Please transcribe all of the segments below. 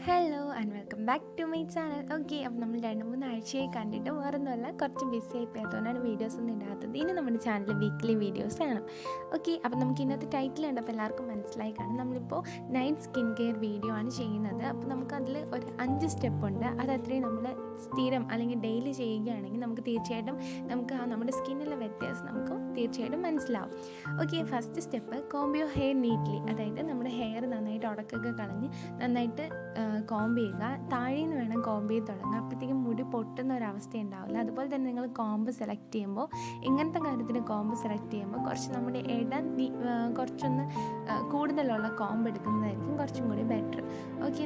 Hello and welcome back to my channel. Okay, അപ്പോൾ നമ്മൾ 2-3 ആഴ്ചയായി കണ്ടിട്ട് വേറൊന്നുമല്ല, കുറച്ച് ബിസി ആയിപ്പോയതുകൊണ്ടാണ് വീഡിയോസ് ഒന്നും ഇടാത്തത്. ഇനി നമ്മുടെ ചാനലിൽ വീക്ക്ലി വീഡിയോസ് കാണും. ഓക്കെ, അപ്പോൾ നമുക്ക് ഇന്നത്തെ ടൈറ്റിൽ കണ്ടപ്പോൾ എല്ലാവർക്കും മനസ്സിലായി കാണും. നമ്മളിപ്പോൾ നൈറ്റ് സ്കിൻ കെയർ വീഡിയോ ആണ് ചെയ്യുന്നത്. അപ്പോൾ നമുക്കതിൽ ഒരു 5 സ്റ്റെപ്പ് ഉണ്ട്. അത് അത്രയും നമ്മൾ സ്ഥിരം അല്ലെങ്കിൽ ഡെയിലി ചെയ്യുകയാണെങ്കിൽ നമുക്ക് തീർച്ചയായിട്ടും നമ്മുടെ സ്കിന്നിലെ വ്യത്യാസം നമുക്ക് തീർച്ചയായിട്ടും മനസ്സിലാവും. Okay, first step comb your hair neatly. അതായത് നമ്മുടെ ഹെയർ നന്നായിട്ട് ഉടക്കൊക്കെ കളഞ്ഞ് നന്നായിട്ട് കോംബ് ചെയ്യുക. താഴെ നിന്ന് വേണം കോംബ് ചെയ്ത് തുടങ്ങുക. അപ്പോഴത്തേക്കും മുടി പൊട്ടുന്ന ഒരവസ്ഥ ഉണ്ടാവില്ല. അതുപോലെ തന്നെ നിങ്ങൾ കോംബ് സെലക്ട് ചെയ്യുമ്പോൾ ഇങ്ങനത്തെ കാര്യത്തിന് കോംബ് സെലക്ട് ചെയ്യുമ്പോൾ കുറച്ച് നമ്മുടെ കുറച്ചൊന്ന് കൂടുതലുള്ള കോംബ് എടുക്കുന്നതായിരിക്കും കുറച്ചും കൂടി ബെറ്റർ. ഓക്കെ,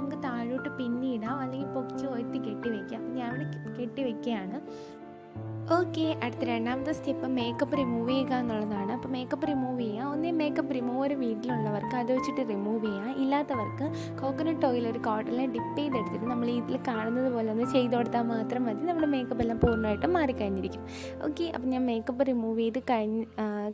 നമുക്ക് താഴോട്ട് പിന്നിടാം അല്ലെങ്കിൽ പൊക്കി ഒഴുത്തി കെട്ടി വയ്ക്കാം. അപ്പം ഞാൻ ഇവിടെ കെട്ടി വയ്ക്കുകയാണ്. ഓക്കെ, അടുത്ത രണ്ടാമത്തെ സ്റ്റെപ്പ് മേക്കപ്പ് റിമൂവ് ചെയ്യുക എന്നുള്ളതാണ്. അപ്പോൾ മേക്കപ്പ് റിമൂവ് ചെയ്യുക. ഒന്നേ മേക്കപ്പ് റിമൂവർ വീട്ടിലുള്ളവർക്ക് അത് വെച്ചിട്ട് റിമൂവ് ചെയ്യുക. ഇല്ലാത്തവർക്ക് കോക്കനട്ട് ഓയിൽ ഒരു കോട്ടണിൽ ഡിപ്പ് ചെയ്തെടുത്തിട്ട് നമ്മൾ ഇതിൽ കാണുന്നത് പോലെ ഒന്ന് ചെയ്ത് കൊടുത്താൽ മാത്രം മതി. നമ്മുടെ മേക്കപ്പ് എല്ലാം പൂർണ്ണമായിട്ടും മാറിക്കഴിഞ്ഞിരിക്കും. ഓക്കെ, അപ്പോൾ ഞാൻ മേക്കപ്പ് റിമൂവ് ചെയ്ത്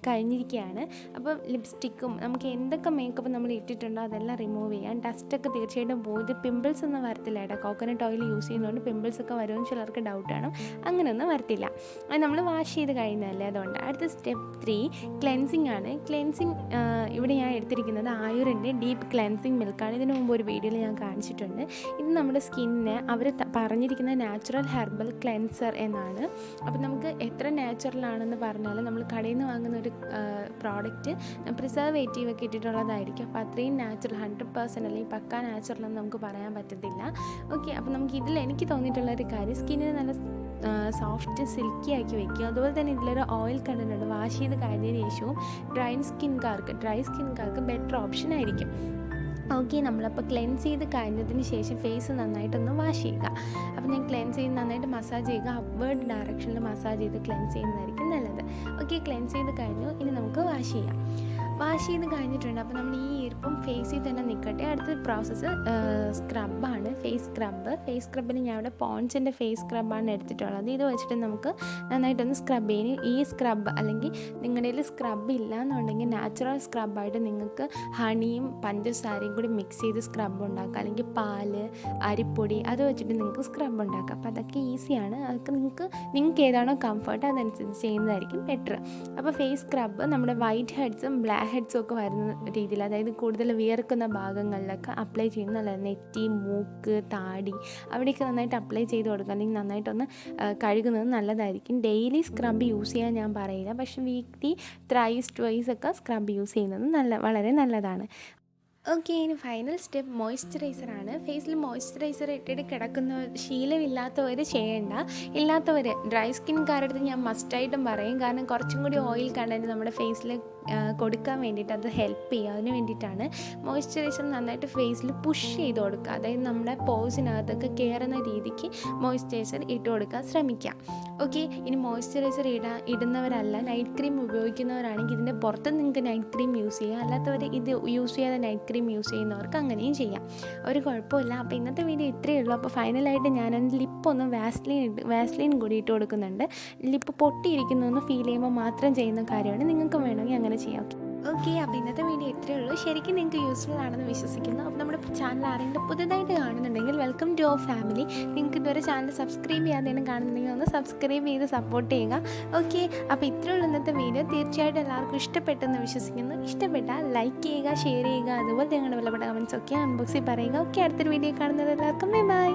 കഴിഞ്ഞിരിക്കുകയാണ്. അപ്പോൾ ലിപ്സ്റ്റിക്കും നമുക്ക് എന്തൊക്കെ മേക്കപ്പ് നമ്മൾ ഇട്ടിട്ടുണ്ടോ അതെല്ലാം റിമൂവ് ചെയ്യാൻ. ഡസ്റ്റൊക്കെ തീർച്ചയായിട്ടും പോയത് പിമ്പിൾസ് ഒന്നും വരത്തില്ല കേട്ടോ. കോക്കനട്ട് ഓയിൽ യൂസ് ചെയ്യുന്നതുകൊണ്ട് പിമ്പിൾസ് ഒക്കെ വരുമെന്ന് ചിലർക്ക് ഡൗട്ടാണ്. അങ്ങനെയൊന്നും വരത്തില്ല. അത് നമ്മൾ വാഷ് ചെയ്ത് കഴിയുന്നതല്ലേ, അതുകൊണ്ട്. അടുത്ത സ്റ്റെപ്പ് 3 ക്ലെൻസിങ് ആണ്. ക്ലെൻസിങ് ഇവിടെ ഞാൻ എടുത്തിരിക്കുന്നത് ആയുറിൻ്റെ ഡീപ്പ് ക്ലെൻസിങ് മിൽക്കാണ്. ഇതിനു മുമ്പ് ഒരു വീഡിയോയിൽ ഞാൻ കാണിച്ചിട്ടുണ്ട്. ഇത് നമ്മുടെ സ്കിന്നിന് അവർ പറഞ്ഞിരിക്കുന്ന നാച്ചുറൽ ഹെർബൽ ക്ലെൻസർ എന്നാണ്. അപ്പോൾ നമുക്ക് എത്ര നാച്ചുറലാണെന്ന് പറഞ്ഞാൽ നമ്മൾ കടയിൽ നിന്ന് വാങ്ങുന്ന ഒരു പ്രോഡക്റ്റ് പ്രിസർവേറ്റീവ് ഒക്കെ ഇട്ടിട്ടുള്ളതായിരിക്കും. അപ്പോൾ അത്രയും നാച്ചുറൽ 100% അല്ലെങ്കിൽ പക്കാ നാച്ചുറൽ എന്ന് നമുക്ക് പറയാൻ പറ്റത്തില്ല. ഓക്കെ, അപ്പോൾ നമുക്ക് എനിക്ക് തോന്നിയിട്ടുള്ളൊരു കാര്യം സ്കിന്നിന് നല്ല സോഫ്റ്റ് സിൽക്കി ആക്കി വയ്ക്കുക. അതുപോലെ തന്നെ ഇതിലൊരു ഓയിൽ കണ്ടൻ്റ് ഉണ്ട്. വാഷ് ചെയ്ത് കഴിഞ്ഞതിന് ശേഷവും ഡ്രൈ സ്കിൻകാർക്ക് ബെറ്റർ ഓപ്ഷൻ ആയിരിക്കും. ഓക്കെ, നമ്മളപ്പോൾ ക്ലെൻസ് ചെയ്ത് കഴിഞ്ഞതിന് ശേഷം ഫേസ് നന്നായിട്ടൊന്ന് വാഷ് ചെയ്യുക. അപ്പോൾ ഞാൻ ക്ലെൻസ് ചെയ്ത് നന്നായിട്ട് മസാജ് ചെയ്യുക. അപ്വേർഡ് ഡയറക്ഷനിൽ മസാജ് ചെയ്ത് ക്ലെൻസ് ചെയ്യുന്നതായിരിക്കും നല്ലത്. ഓക്കെ, ക്ലെൻസ് ചെയ്ത് കഴിഞ്ഞു. ഇനി നമുക്ക് വാഷ് ചെയ്യാം. വാഷ് ചെയ്ത് കഴിഞ്ഞിട്ടുണ്ട്. അപ്പോൾ നമ്മൾ ഈ ഈർപ്പം ഫേസിൽ തന്നെ നിൽക്കട്ടെ. അടുത്ത പ്രോസസ്സ് സ്ക്രബാണ്. ഫേസ് സ്ക്രബിന് ഞാൻ ഇവിടെ പോൺസിൻ്റെ ഫേസ് സ്ക്രബാണ് എടുത്തിട്ടുള്ളത്. ഇത് വെച്ചിട്ട് നമുക്ക് നന്നായിട്ടൊന്ന് സ്ക്രബ് ചെയ്യും. ഈ സ്ക്രബ് അല്ലെങ്കിൽ നിങ്ങളുടെ കയ്യിൽ സ്ക്രബ് ഇല്ല എന്നുണ്ടെങ്കിൽ നാച്ചുറൽ സ്ക്രബായിട്ട് നിങ്ങൾക്ക് ഹണിയും പഞ്ചസാരയും കൂടി മിക്സ് ചെയ്ത് സ്ക്രബ് ഉണ്ടാക്കുക. അല്ലെങ്കിൽ പാല്, അരിപ്പൊടി അത് വെച്ചിട്ട് നിങ്ങൾക്ക് സ്ക്രബ് ഉണ്ടാക്കാം. അപ്പോൾ അതൊക്കെ ഈസിയാണ്. അതൊക്കെ നിങ്ങൾക്ക് ഏതാണോ കംഫർട്ട് അതനുസരിച്ച് ചെയ്യുന്നതായിരിക്കും ബെറ്റർ. അപ്പോൾ ഫേസ് സ്ക്രബ് നമ്മുടെ വൈറ്റ് ഹെഡ്സും ബ്ലാക്ക് ഹെഡ്സും ഒക്കെ വരുന്ന രീതിയിൽ, അതായത് കൂടുതൽ വിയർക്കുന്ന ഭാഗങ്ങളിലൊക്കെ അപ്ലൈ ചെയ്യുന്ന നല്ലത്. നെറ്റി, മൂക്ക്, താടി അവിടെയൊക്കെ നന്നായിട്ട് അപ്ലൈ ചെയ്ത് കൊടുക്കുക. അല്ലെങ്കിൽ നന്നായിട്ടൊന്ന് കഴുകുന്നത് നല്ലതായിരിക്കും. ഡെയിലി സ്ക്രബ് യൂസ് ചെയ്യാൻ ഞാൻ പറയില്ല, പക്ഷേ വീക്ക്ലി ട്വൈസ് ഒക്കെ സ്ക്രബ് യൂസ് ചെയ്യുന്നത് വളരെ നല്ലതാണ്. ഓക്കെ, ഇനി ഫൈനൽ സ്റ്റെപ്പ് മോയ്സ്ചറൈസറാണ്. ഫേസിൽ മോയ്സ്ചറൈസർ ഇട്ടിട്ട് കിടക്കുന്ന ശീലമില്ലാത്തവർ ചെയ്യേണ്ട. ഇല്ലാത്തവർ ഡ്രൈ സ്കിൻകാരടുത്ത് ഞാൻ മസ്റ്റായിട്ടും പറയും. കാരണം കുറച്ചും കൂടി ഓയിൽ കണ്ടൻറ്റ് നമ്മുടെ ഫേസിൽ കൊടുക്കാൻ വേണ്ടിയിട്ട് അത് ഹെൽപ്പ് ചെയ്യുക. അതിന് വേണ്ടിയിട്ടാണ് മോയ്സ്ചറൈസർ നന്നായിട്ട് ഫേസിൽ പുഷ് ചെയ്ത് കൊടുക്കുക. അതായത് നമ്മുടെ പോസിനകത്തൊക്കെ കയറുന്ന രീതിക്ക് മോയ്സ്ചറൈസർ ഇട്ട് കൊടുക്കാൻ ശ്രമിക്കാം. ഓക്കെ, ഇനി മോയ്സ്ചറൈസർ ഇടുന്നവരല്ല, നൈറ്റ് ക്രീം ഉപയോഗിക്കുന്നവരാണെങ്കിൽ ഇതിൻ്റെ പുറത്ത് നിങ്ങൾക്ക് നൈറ്റ് ക്രീം യൂസ് ചെയ്യാം. അല്ലാത്തവർ ഇത് യൂസ് ചെയ്യാതെ നൈറ്റ് ക്രീം യൂസ് ചെയ്യുന്നവർക്ക് അങ്ങനെയും ചെയ്യാം, ഒരു കുഴപ്പമില്ല. അപ്പോൾ ഇന്നത്തെ വീഡിയോ ഇത്രയേ ഉള്ളൂ. അപ്പോൾ ഫൈനലായിട്ട് ഞാനൊന്ന് ലിപ്പൊന്ന് വാസ്ലീൻ കൂടി ഇട്ട് കൊടുക്കുന്നുണ്ട്. ലിപ്പ് പൊട്ടിയിരിക്കുന്നതെന്ന് ഫീൽ ചെയ്യുമ്പോൾ മാത്രം ചെയ്യുന്ന കാര്യമാണ്. നിങ്ങൾക്ക് വേണമെങ്കിൽ അങ്ങനെ ചെയ്യാം. ഓക്കെ, അപ്പോൾ ഇന്നത്തെ വീഡിയോ ഇത്രയേ ഉള്ളൂ. ശരിക്കും നിങ്ങൾക്ക് യൂസ്ഫുൾ ആണെന്ന് വിശ്വസിക്കുന്നു. അപ്പോൾ നമ്മുടെ ചാനൽ ആരെങ്കിലും പുതുതായിട്ട് കാണുന്നുണ്ടെങ്കിൽ വെൽക്കം ടു അവർ ഫാമിലി. നിങ്ങൾക്ക് ഇതുവരെ ചാനൽ സബ്സ്ക്രൈബ് ചെയ്യാതെയാണ് കാണുന്നുണ്ടെങ്കിൽ ഒന്ന് സബ്സ്ക്രൈബ് ചെയ്ത് സപ്പോർട്ട് ചെയ്യുക. ഓക്കെ, അപ്പോൾ ഇത്രയേ ഉള്ളൂ ഇന്നത്തെ വീഡിയോ. തീർച്ചയായിട്ടും എല്ലാവർക്കും ഇഷ്ടപ്പെട്ടെന്ന് വിശ്വസിക്കുന്നു. ഇഷ്ടപ്പെട്ടാൽ ലൈക്ക് ചെയ്യുക, ഷെയർ ചെയ്യുക, അതുപോലെ നിങ്ങളുടെ വിലപ്പെട്ട കമൻസ് ഒക്കെ അൺബോക്സിൽ പറയുക. ഓക്കെ, അടുത്തൊരു വീഡിയോ കാണുന്നത് എല്ലാവർക്കും ബൈ.